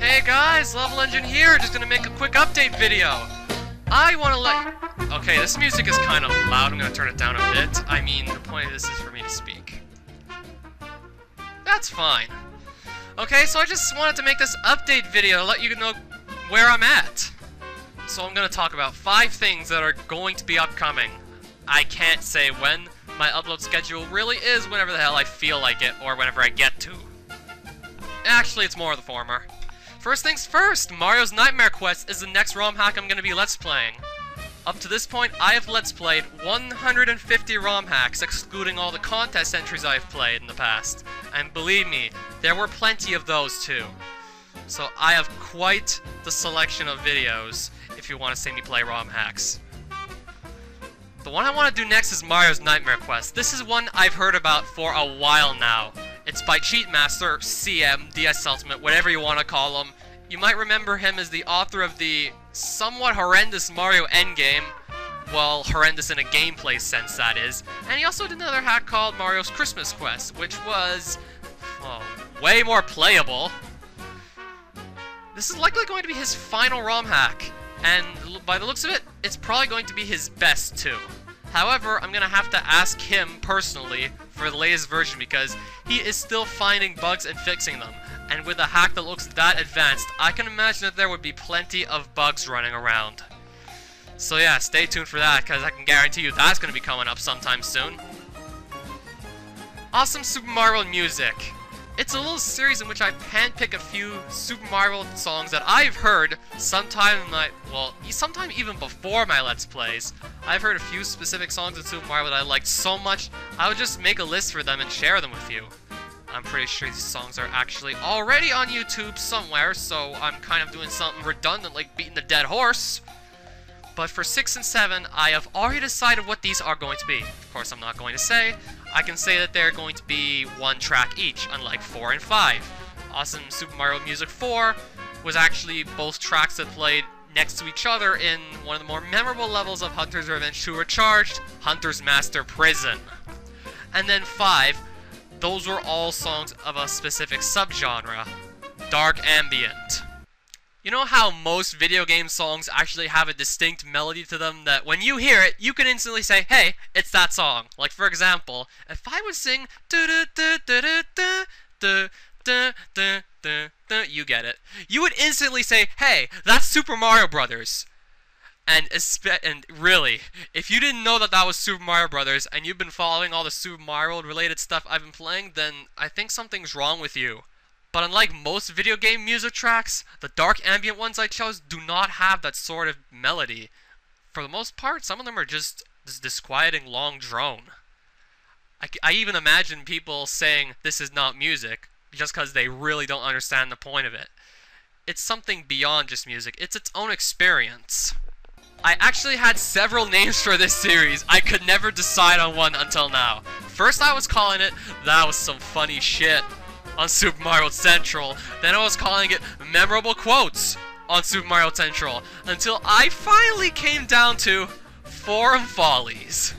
Hey guys, Level Engine here, just gonna make a quick update video. Okay, this music is kind of loud, I'm gonna turn it down a bit. I mean, the point of this is for me to speak. That's fine. Okay, so I just wanted to make this update video to let you know where I'm at. So I'm gonna talk about 5 things that are going to be upcoming. I can't say when. My upload schedule really is whenever the hell I feel like it, or whenever I get to. Actually, it's more of the former. First things first, Mario's Nightmare Quest is the next ROM hack I'm gonna be Let's Playing. Up to this point, I have Let's Played 150 ROM hacks, excluding all the contest entries I've played in the past. And believe me, there were plenty of those too. So I have quite the selection of videos if you want to see me play ROM hacks. The one I want to do next is Mario's Nightmare Quest. This is one I've heard about for a while now. It's by Cheatmaster, CM, DS Ultimate, whatever you want to call him. You might remember him as the author of the somewhat horrendous Mario Endgame. Well, horrendous in a gameplay sense, that is. And he also did another hack called Mario's Christmas Quest, which was, well, way more playable. This is likely going to be his final ROM hack. And by the looks of it, it's probably going to be his best too. However, I'm gonna have to ask him personally for the latest version because he is still finding bugs and fixing them. And with a hack that looks that advanced, I can imagine that there would be plenty of bugs running around. So yeah, stay tuned for that because I can guarantee you that's gonna be coming up sometime soon. Awesome Super Mario music. It's a little series in which I handpick a few Super Mario songs that I've heard sometime even before my Let's Plays. I've heard a few specific songs in Super Mario that I liked so much, I would just make a list for them and share them with you. I'm pretty sure these songs are actually already on YouTube somewhere, so I'm kind of doing something redundant like beating the dead horse. But for 6 and 7, I have already decided what these are going to be. Of course, I'm not going to say. I can say that they're going to be 1 track each, unlike 4 and 5. Awesome Super Mario Music 4 was actually both tracks that played next to each other in one of the more memorable levels of Hunter's Revenge 2 Recharged, Hunter's Master Prison. And then 5, those were all songs of a specific subgenre, Dark Ambient. You know how most video game songs actually have a distinct melody to them that when you hear it, you can instantly say, hey, it's that song. Like for example, if I would sing you get it. You would instantly say, hey, that's Super Mario Brothers. And really, if you didn't know that that was Super Mario Brothers and you've been following all the Super Mario related stuff I've been playing, then I think something's wrong with you. But unlike most video game music tracks, the dark ambient ones I chose do not have that sort of melody. For the most part, some of them are just this disquieting long drone. I even imagine people saying this is not music just because they really don't understand the point of it. It's something beyond just music, it's its own experience. I actually had several names for this series. I could never decide on one until now. First I was calling it, that was some funny shit on Super Mario Central. Then I was calling it Memorable Quotes on Super Mario Central. Until I finally came down to Forum Follies.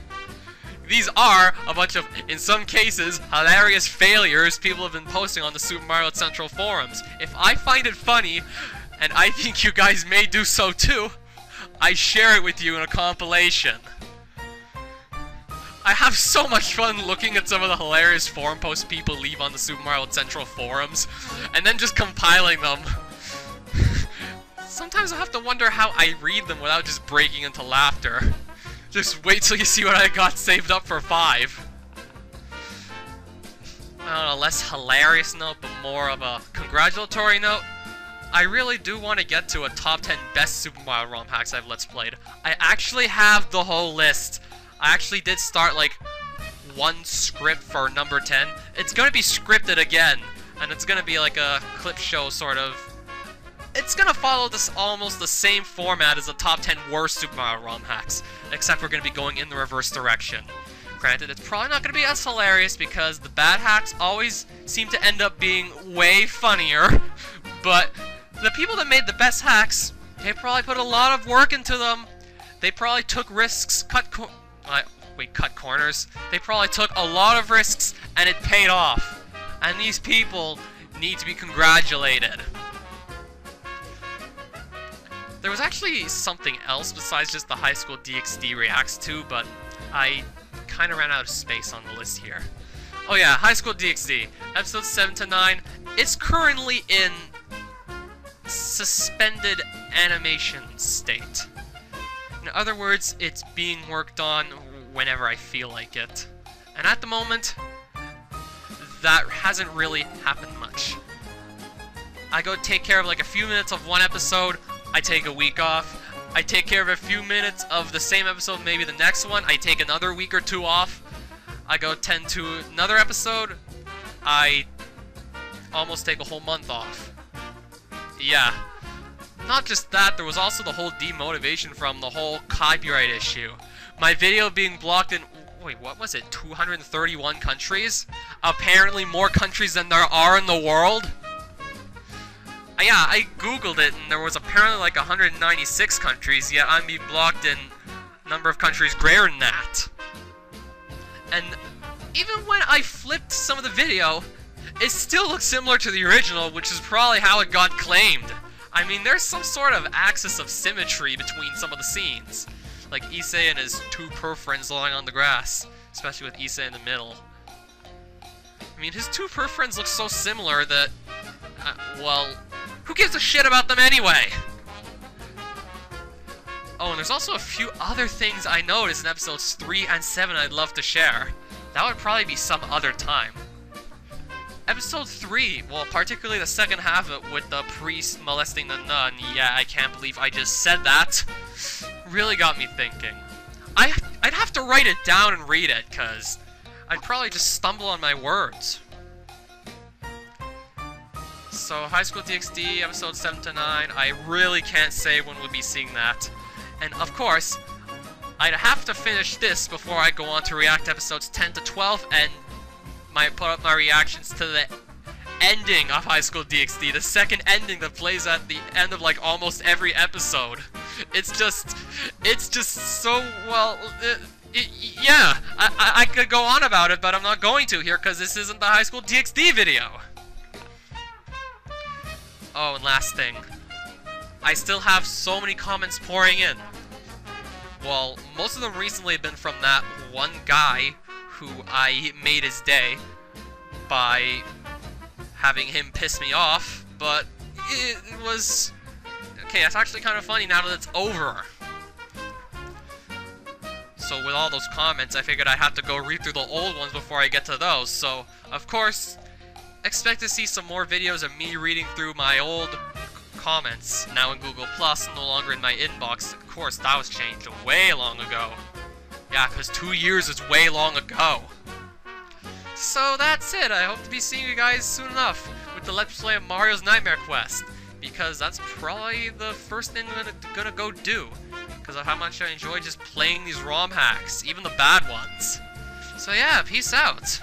These are a bunch of, in some cases, hilarious failures people have been posting on the Super Mario Central forums. If I find it funny, and I think you guys may do so too, I share it with you in a compilation. I have so much fun looking at some of the hilarious forum posts people leave on the Super Mario Central forums, and then just compiling them. Sometimes I have to wonder how I read them without just breaking into laughter. Just wait till you see what I got saved up for 5. On a less hilarious note, but more of a congratulatory note, I really do want to get to a top 10 best Super Mario ROM hacks I've Let's Played. I actually have the whole list. I actually did start like one script for number 10. It's gonna be scripted again, and it's gonna be like a clip show sort of. It's gonna follow this almost the same format as the top 10 worst Super Mario ROM hacks, except we're gonna be going in the reverse direction. Granted, it's probably not gonna be as hilarious because the bad hacks always seem to end up being way funnier, but the people that made the best hacks, they probably put a lot of work into them. They probably took risks, cut corners. They probably took a lot of risks, and it paid off. And these people need to be congratulated. There was actually something else besides just the High School DxD reacts to, but I kind of ran out of space on the list here. Oh yeah, High School DxD, episodes 7 to 9. It's currently in suspended animation state. In other words, it's being worked on whenever I feel like it. And at the moment, that hasn't really happened much. I go take care of like a few minutes of one episode, I take a week off. I take care of a few minutes of the same episode, maybe the next one, I take another week or two off. I go tend to another episode, I almost take a whole month off. Yeah. Not just that, there was also the whole demotivation from the whole copyright issue. My video being blocked in, wait, what was it, 231 countries? Apparently more countries than there are in the world? Yeah, I googled it, and there was apparently like 196 countries, yet I'm being blocked in a number of countries greater than that. And even when I flipped some of the video, it still looks similar to the original, which is probably how it got claimed. I mean, there's some sort of axis of symmetry between some of the scenes. Like Issei and his two friends lying on the grass, especially with Issei in the middle. I mean, his two friends look so similar that, well, who gives a shit about them anyway? Oh, and there's also a few other things I noticed in episodes 3 and 7 I'd love to share. That would probably be some other time. Episode 3, well, particularly the second half of it with the priest molesting the nun, yeah, I can't believe I just said that, really got me thinking. I'd have to write it down and read it, because I'd probably just stumble on my words. So, High School DxD, episodes 7 to 9, I really can't say when we'll be seeing that. And, of course, I'd have to finish this before I go on to react to episodes 10 to 12, and put up my reactions to the ending of High School DxD, the second ending that plays at the end of, like, almost every episode. It's just so, well, yeah, I could go on about it, but I'm not going to here, because this isn't the High School DxD video. Oh, and last thing. I still have so many comments pouring in. Well, most of them recently have been from that one guy who I made his day by having him piss me off, but it was... Okay, that's actually kind of funny now that it's over. So with all those comments, I figured I'd have to go read through the old ones before I get to those, so, of course, expect to see some more videos of me reading through my old comments, now in Google+, no longer in my inbox. Of course, that was changed way long ago. Yeah, because 2 years is way long ago. So that's it. I hope to be seeing you guys soon enough with the Let's Play of Mario's Nightmare Quest, because that's probably the first thing I'm gonna go do, because of how much I enjoy just playing these ROM hacks, even the bad ones. So yeah, peace out.